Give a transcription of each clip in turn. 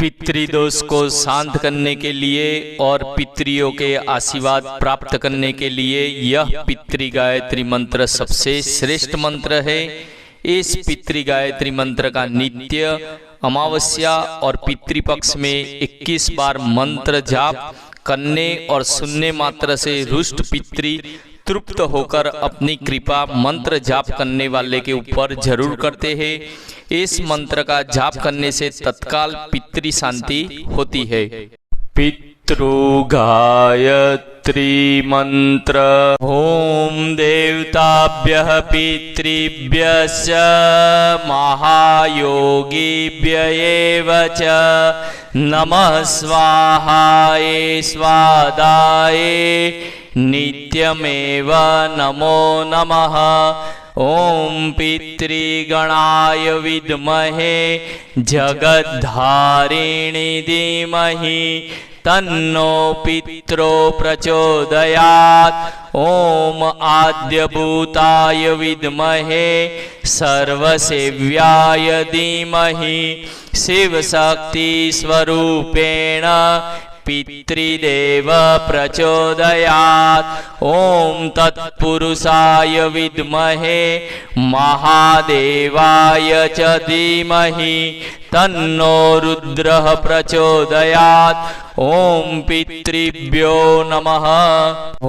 पितृदोष को शांत करने के लिए और पितरियों के आशीर्वाद प्राप्त करने के लिए यह पितृ गायत्री मंत्र सबसे श्रेष्ठ मंत्र है। इस पितृ गायत्री मंत्र का नित्य अमावस्या और पितृपक्ष में 21 बार मंत्र जाप करने और सुनने मात्र से रुष्ट पितृ तृप्त होकर अपनी कृपा मंत्र जाप करने वाले के ऊपर जरूर करते हैं। इस मंत्र का जाप करने से तत्काल पितृ शांति होती है। पितृ गायत्री मंत्र। ओम देवताभ्यः पितृभ्यश्च महायोगिभ्य एव च नमः स्वाहाय स्वादाय नित्यमेव नमो नमः। ओम पितृगणाय विद्महे जगद्धारिणी धीमहि तन्नो पित्रो प्रचोदयात्। ओम आद्यभूताय विद्महे सर्वसेव्याय धीमहि शिवशक्ति स्वरूपेण पितृदेव प्रचोदयात्। ओम तत्पुरुषाय विद्महे महादेवाय च धीमहि तन्नो रुद्रः प्रचोदयात्। ओम पितृभ्यो नमः।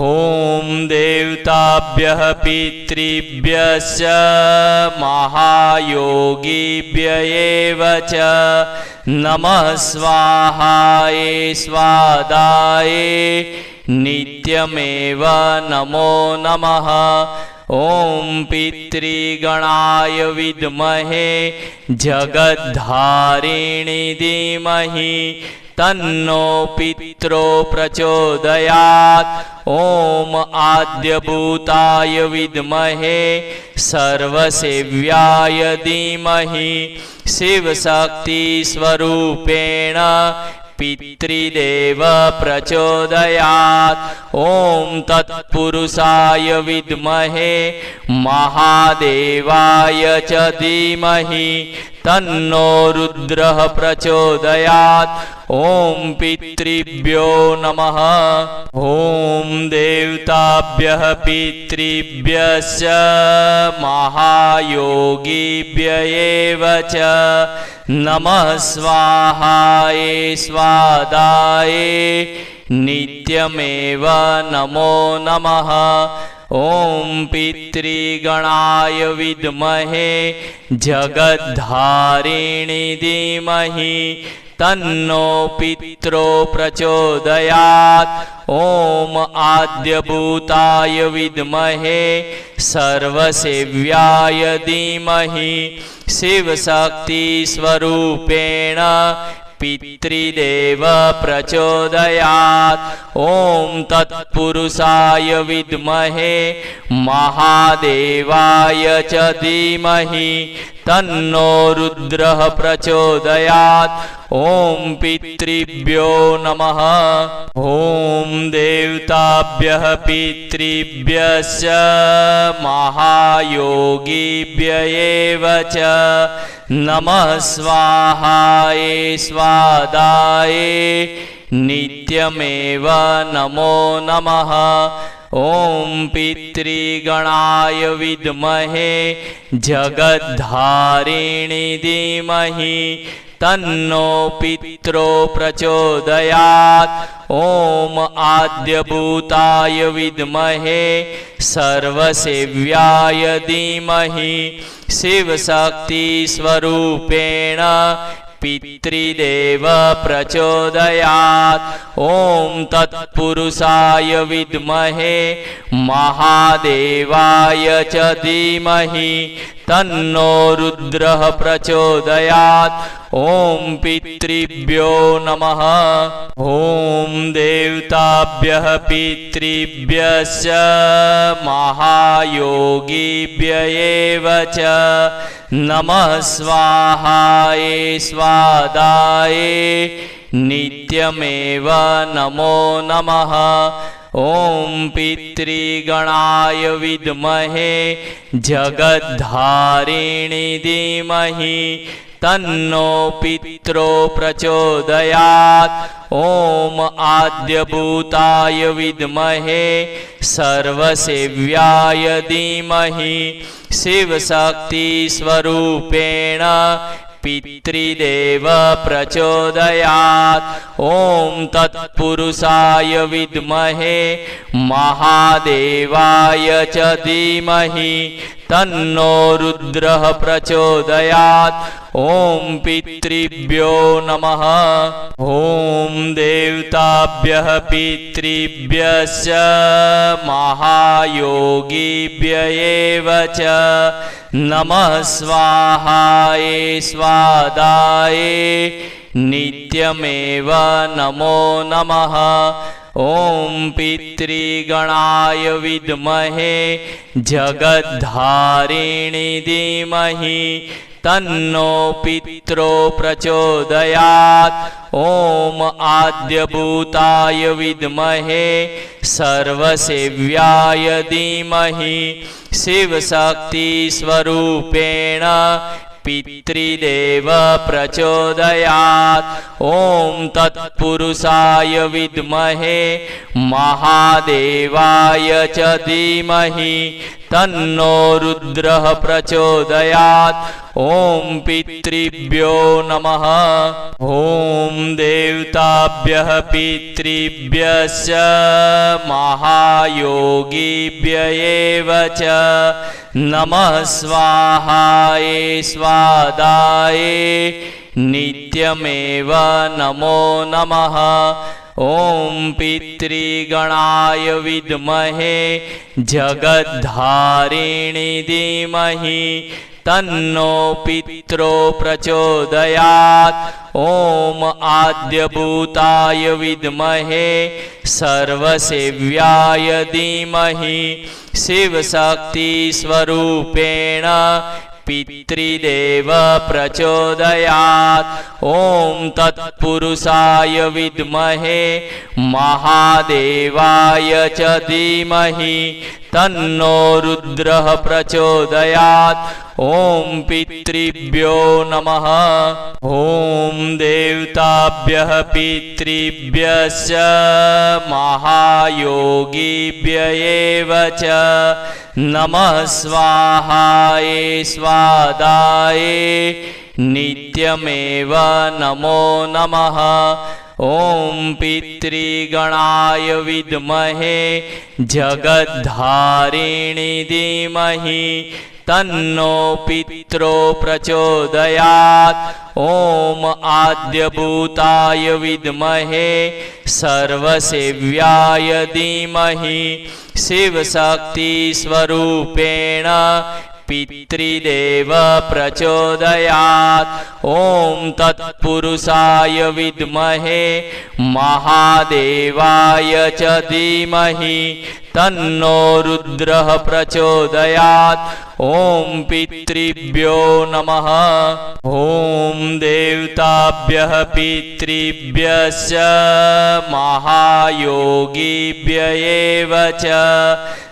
ओम देवताभ्यः पितृभ्यश्च महायोगिभ्य एव च नमः स्वाहाय स्वादाय नित्यमेव नमो नमः। ओम पितृगणाय विद्महे जगद्धारिणी धीमहि तन्नो पित्रो प्रचोदयात्। ओम आद्यभूताय विद्महे सर्वसेव्याय धीमहि शिवशक्ति स्वरूपेण पितृदेव प्रचोदयात्। ओम तत्पुरुषाय विद्महे महादेवाय च धीमहि तन्नो रुद्रः प्रचोदयात्। ओम पितृभ्यो नमः। ओम देवताभ्यः पितृभ्यश्च महायोगिभ्य एव च नमः स्वाहाय स्वादाय नित्यमेव नमो नमः। ओम पितृगणाय विद्महे जगद्धारिणी धीमहि तन्नो पित्रो प्रचोदयात्। ओम आद्यभूताय विद्महे सर्वसेव्याय धीमहि शिवशक्ति स्वरूपेण पितृदेव प्रचोदयात्। ओम तत्पुरुषाय विद्महे महादेवाय च धीमहि तन्नो रुद्रः प्रचोदयात्। ओम पितृभ्यो नमः। ओम देवताभ्यः पितृभ्यश्च महायोगिभ्य एव च नमः स्वाहाय स्वादाय नित्यमेव नमो नमः। ओम पितृगणाय विद्महे जगद्धारिणी धीमहि तन्नो पित्रो प्रचोदयात्। ओम आद्यभूताय विद्महे सर्वसेव्याय धीमहि शिवशक्ति स्वरूपेण पितृदेव प्रचोदयात्। ओम तत्पुरुषाय विद्महे महादेवाय च धीमहि तन्नो रुद्रः प्रचोदयात्। ओम पितृभ्यो नमः। ओम देवताभ्यः पितृभ्यश्च महायोगिभ्य एव च नमः स्वाहाय स्वादाय नित्यमेव नमो नमः। ओम पितृगणाय विद्महे जगद्धारिणी धीमहि तन्नो पित्रो प्रचोदयात्। ओम आद्यभूताय विद्महे सर्वसेव्याय धीमहि शिवशक्ति स्वरूपेण पितृदेव प्रचोदयात्। ओम तत्पुरुषाय विद्महे महादेवाय च धीमहि तन्नो रुद्रः प्रचोदयात्। ओम पितृभ्यो नमः। ओम देवताभ्यः पितृभ्यश्च महायोगिभ्य एव च नमः स्वाहाय स्वादाय नित्यमेव नमो नमः। ओम पितृगणाय विद्महे जगद्धारिणी धीमहि तन्नो पित्रो प्रचोदयात्। ओम आद्यभूताय विद्महे सर्वसेव्याय धीमहि शिवशक्ति स्वरूपेण पितृदेव प्रचोदयात्। ओम तत्पुरुषाय विद्महे महादेवाय च धीमहि तन्नो रुद्रः प्रचोदयात्। ओम पितृभ्यो नमः। ओम देवताभ्यः पितृभ्यश्च महायोगिभ्य एव च नमः स्वाहाय स्वादाय नित्यमेव नमो नमः। ओम पितृगणाय विद्महे जगद्धारिणी धीमहि तन्नो पित्रो प्रचोदयात्। ओम आद्यभूताय विद्महे सर्वसेव्याय धीमहि शिवशक्ति स्वरूपेण पितृदेव प्रचोदयात्। ओम तत्पुरुषाय विद्महे महादेवाय च धीमहि तन्नो रुद्रः प्रचोदयात्। ओम पितृभ्यो नमः। ओम देवताभ्यः पितृभ्यश्च महायोगिभ्य एव च नमः स्वाहाय स्वादाय नित्यमेव नमो नमः। ओम पितृगणाय विद्महे जगद्धारिणी धीमहि तन्नो पित्रो प्रचोदयात्। ओम आद्यभूताय विद्महे सर्वसेव्याय धीमहि शिवशक्ति स्वरूपेण पितृदेव प्रचोदयात्। ओम तत्पुरुषाय विद्महे महादेवाय च धीमहि तन्नो रुद्रः प्रचोदयात्। ओम पितृभ्यो नमः। ओम देवताभ्यः पितृभ्यश्च महायोगिभ्य एव च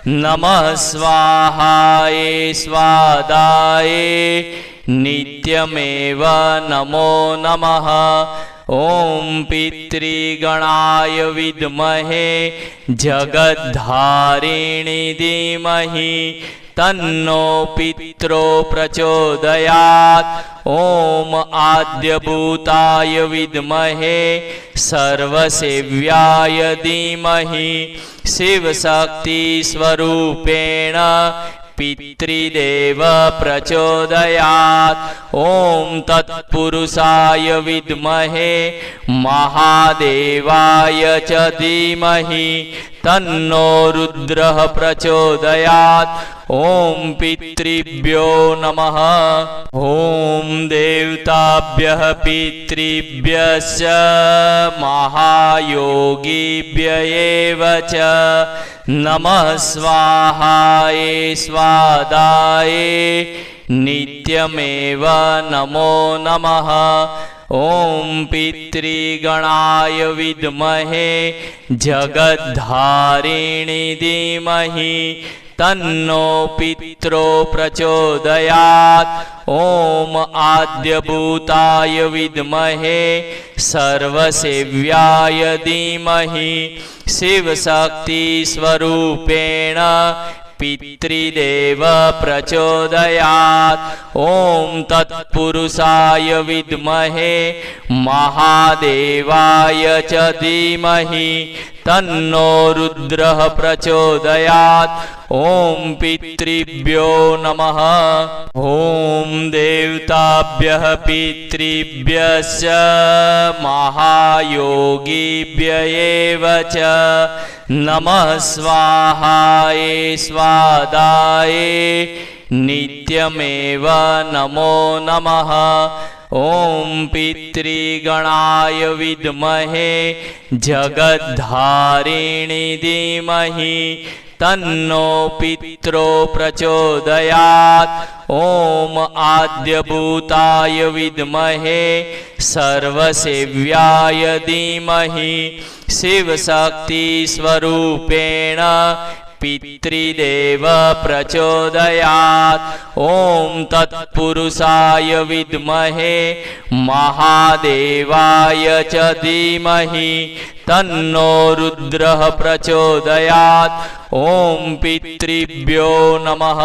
नमः स्वाहाय स्वादाय नित्यमेव नमो नमः। ओम पितृगणाय विद्महे जगद्धारिणी धीमहि तन्नो पित्रो प्रचोदयात्। ओम आद्यभूताय विद्महे सर्वसेव्याय धीमहि शिवशक्ति स्वरूपेण पितृदेव प्रचोदयात्। ओम तत्पुरुषाय विद्महे महादेवाय च धीमहि तन्नो रुद्रः प्रचोदयात्। ओम पितृभ्यो नमः। ओम देवताभ्यः पितृभ्यश्च महायोगिभ्य एव च नमः स्वाहाय स्वादाय नित्यमेव नमो नमः। ओम पितृगणाय विद्महे जगद्धारिणी धीमहि तन्नो पित्रो प्रचोदयात्। ओम आद्यभूताय विद्महे सर्वसेव्याय धीमहि शिवशक्ति स्वरूपेण पितृदेव प्रचोदयात्। ओम तत्पुरुषाय विद्महे महादेवाय च धीमहि तन्नो रुद्रः प्रचोदयात्। ओम पितृभ्यो नमः। ओम देवताभ्यः पितृभ्यश्च महायोगिभ्य एव च नमः स्वाहाय स्वादाय नित्यमेव नमो नमः। ओम पितृगणाय विद्महे जगद्धारिणी धीमहि तन्नो पित्रो प्रचोदयात्। ओम आद्यभूताय विद्महे सर्वसेव्याय धीमहि शिवशक्ति स्वरूपेण पितृदेव प्रचोदयात्। ओम तत्पुरुषाय विद्महे महादेवाय च धीमहि तन्नो रुद्रः प्रचोदयात्। ओम पितृभ्यो नमः।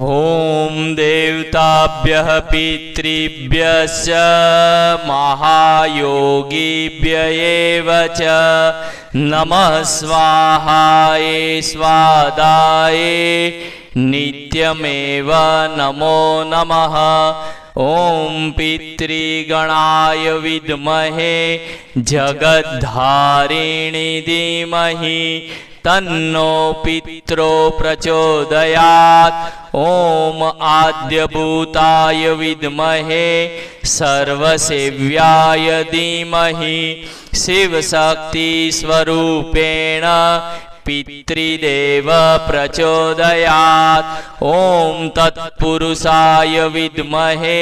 ओम देवताभ्यः पितृभ्यश्च महायोगिभ्य एव च नमः स्वाहाय स्वादाय नित्यमेव नमो नमः। ओम पितृगणाय विद्महे जगद्धारिणी धीमहि तन्नो पित्रो प्रचोदयात्। ओम आद्यभूताय विद्महे सर्वसेव्याय धीमहि शिवशक्ति स्वरूपेण पितृदेव प्रचोदयात्। ओम तत्पुरुषाय विद्महे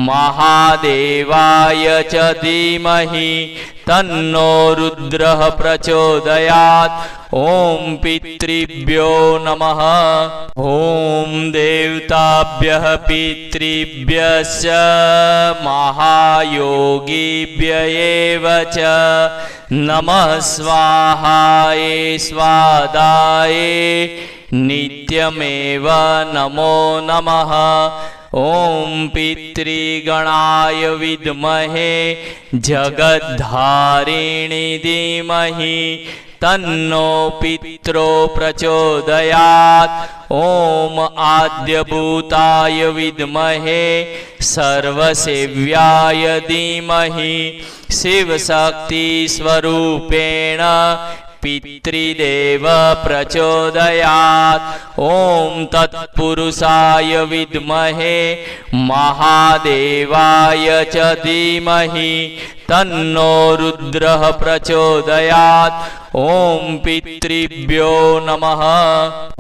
महादेवाय च धीमहि तन्नो रुद्रः प्रचोदयात्। ओम पितृभ्यो नमः। ओम देवताभ्यः पितृभ्यश्च महायोगिभ्य एव च नमः स्वाहाय स्वादाय नित्यमेव नमो नमः। ओम पितृगणाय विद्महे जगद्धारिणी धीमहि तन्नो पित्रो प्रचोदयात्। ओम आद्यभूताय विद्महे सर्वसेव्याय धीमहि शिवशक्ति स्वरूपेण पितृदेव प्रचोदयात्। ओम तत्पुरुषाय विद्महे महादेवाय च धीमहि तन्नो रुद्रः प्रचोदयात्। ओम पितृभ्यो नमः।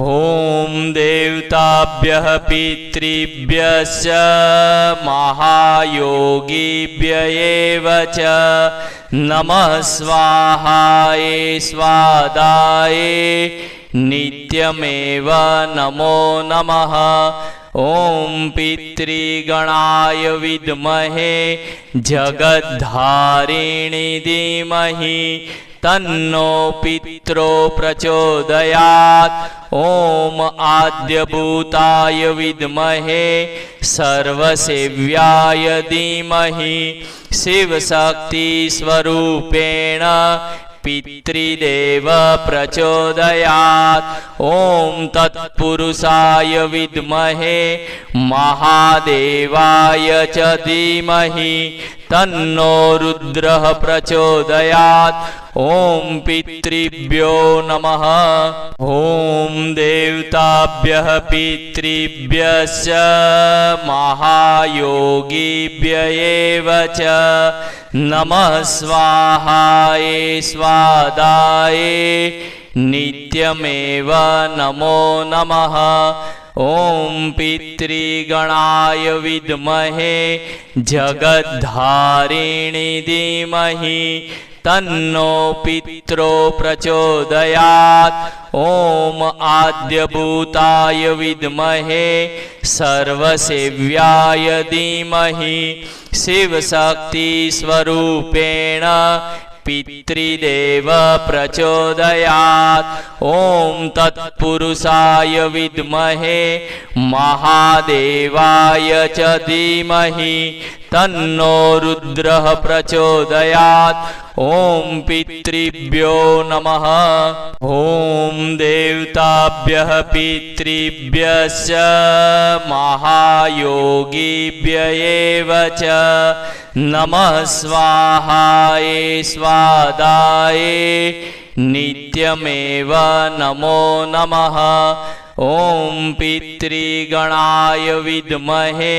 ओम देवताभ्यः पितृभ्यश्च महायोगिभ्य एव च नमः स्वाहाय स्वादाय नित्यमेव नमो नमः। ओम पितृगणाय विद्महे जगद्धारिणी धीमहि तन्नो पित्रो प्रचोदयात्। ओम आद्यभूताय विद्महे सर्वसेव्याय धीमहि शिवशक्ति स्वरूपेण पितृदेव प्रचोदयात्। ओम तत्पुरुषाय विद्महे महादेवाय च धीमहि तन्नो रुद्रः प्रचोदयात्। ओम पितृभ्यो नमः। ओम देवताभ्यः पितृभ्यश्च महायोगिभ्य एव च नमः स्वाहाय स्वादाय नित्यमेव नमो नमः। ॐ पितृगणाय विद्महे जगद्धारिणी धीमहि तन्नो पित्रो प्रचोदयात्। ॐ आद्यभूताय विद्महे सर्वसेव्याय धीमहि शिवशक्ति स्वरूपेण पितृदेव प्रचोदयात्। ॐ तत्पुरुषाय विद्महे महादेवाय च धीमहि तन्नो रुद्रः प्रचोदयात्। ॐ पितृभ्यो नमः। ॐ देवताभ्यः पितृभ्यश्च महायोगिभ्य एव च नमः स्वाहाय स्वादाय नित्यमेव नमो नमः। ॐ पितृगणाय विद्महे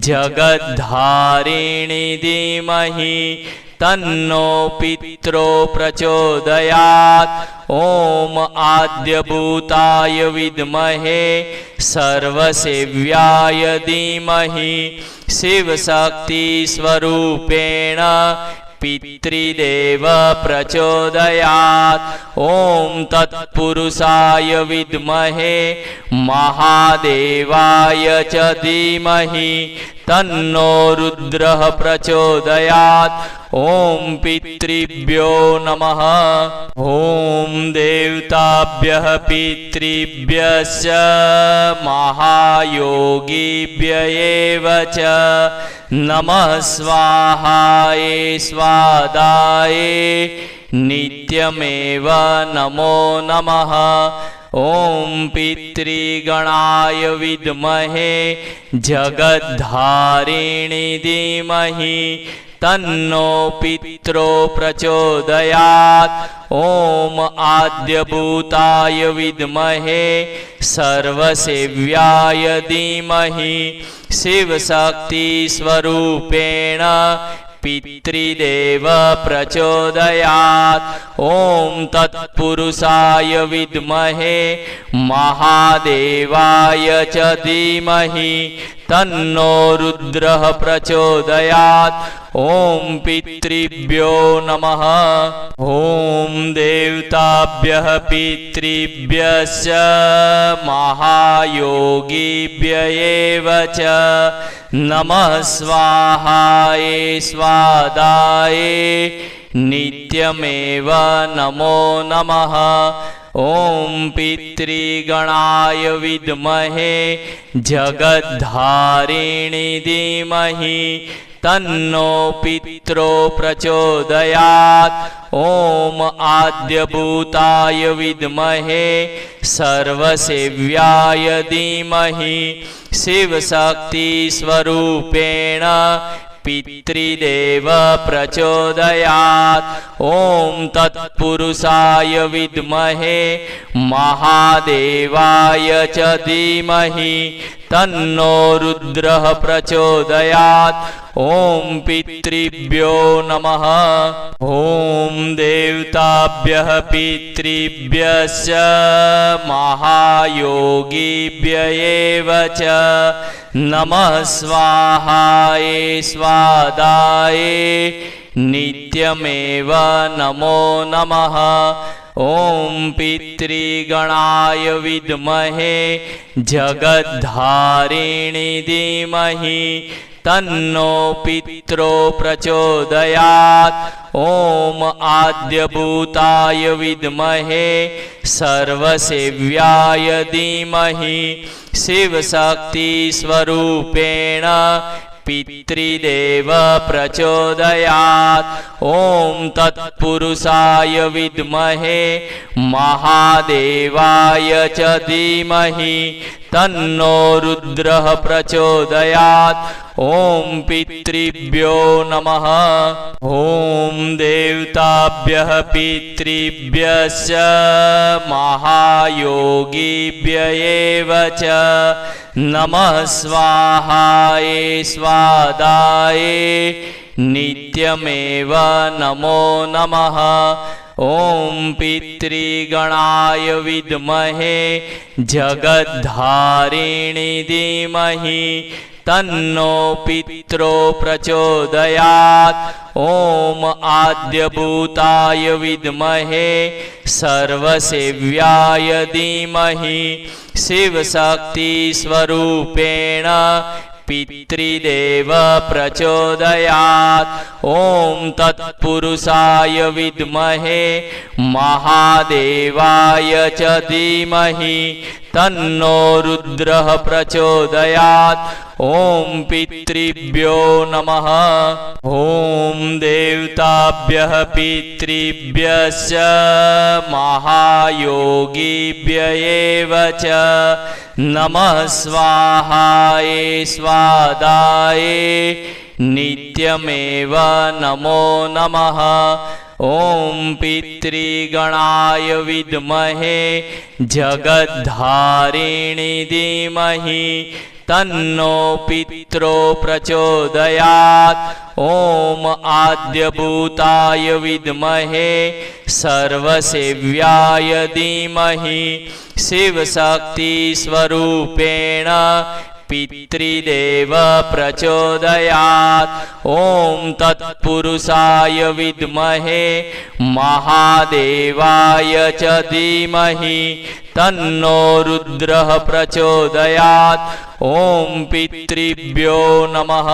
जगद्धारिणी धीमहि तन्नो पित्रो प्रचोदयात्। ॐ आद्यभूताय विद्महे सर्वसेव्याय धीमहि शिवशक्ति स्वरूपेण पितृदेव प्रचोदयात्। ॐ तत्पुरुषाय विद्महे महादेवाय च धीमहि तन्नो रुद्रः प्रचोदयात्। ॐ पितृभ्यो नमः। ॐ देवताभ्यः पितृभ्यश्च महायोगिभ्य एव च नमः स्वाहाय स्वादाय नित्यमेव नमो नमः। ॐ पितृगणाय विद्महे जगद्धारिणी धीमहि तन्नो पित्रो प्रचोदयात्। ॐ आद्यभूताय विद्महे सर्वसेव्याय धीमहि शिवशक्ति स्वरूपेण पितृदेव प्रचोदयात्। ॐ तत्पुरुषाय विद्महे महादेवाय च धीमहि तन्नो रुद्रः प्रचोदयात्। ॐ पितृभ्यो नमः। ॐ देवताभ्यः पितृभ्यश्च महायोगिभ्य एव च नमः स्वाहाय स्वादाय नित्यमेव नमो नमः। ॐ पितृगणाय विद्महे जगद्धारिणी धीमहि तन्नो पित्रो प्रचोदयात्। ॐ आद्यभूताय विद्महे सर्वसेव्याय धीमहि शिवशक्ति स्वरूपेण पितृदेव प्रचोदयात्। ॐ तत्पुरुषाय विद्महे महादेवाय च धीमहि तन्नो रुद्रः प्रचोदयात्। ॐ पितृभ्यो नमः। ॐ देवताभ्यः पितृभ्यश्च महायोगिभ्य एव च नमः स्वाहाय स्वादाय नित्यमेव नमो नमः। ॐ पितृगणाय विद्महे जगद्धारिणी धीमहि तन्नो पित्रो प्रचोदयात्। ॐ आद्यभूताय विद्महे सर्वसेव्याय धीमहि शिवशक्ति स्वरूपेण पितृदेव प्रचोदयात्। ॐ तत्पुरुषाय विद्महे महादेवाय च धीमहि तन्नो रुद्रः प्रचोदयात्। ॐ पितृभ्यो नमः। ॐ देवताभ्यः पितृभ्यश्च महायोगिभ्य एव च नमः स्वाहाय स्वादाय नित्यमेव नमो नमः। ॐ पितृगणाय विद्महे जगद्धारिणी धीमहि तन्नो पित्रो प्रचोदयात्। ॐ आद्यभूताय विद्महे सर्वसेव्याय धीमहि शिवशक्तिस्वरूपेण पितृदेव प्रचोदयात्। ॐ तत्पुरुषाय विद्महे महादेवाय च धीमहि तन्नो रुद्रः प्रचोदयात्। ॐ पितृभ्यो नमः। ॐ देवताभ्यः पितृभ्यश्च महायोगिभ्य एव च नमः स्वाहाय स्वादाय नित्यमेव नमो नमः। ॐ पितृगणाय विद्महे जगद्धारिणी धीमहि तन्नो पित्रो प्रचोदयात्। ॐ आद्यभूताय विद्महे सर्वसेव्याय धीमहि शिवशक्तिस्वरूपेण पितृदेव प्रचोदयात्। ॐ तत्पुरुषाय विद्महे महादेवाय च धीमहि तन्नो रुद्रः प्रचोदयात्। ॐ पितृभ्यो नमः।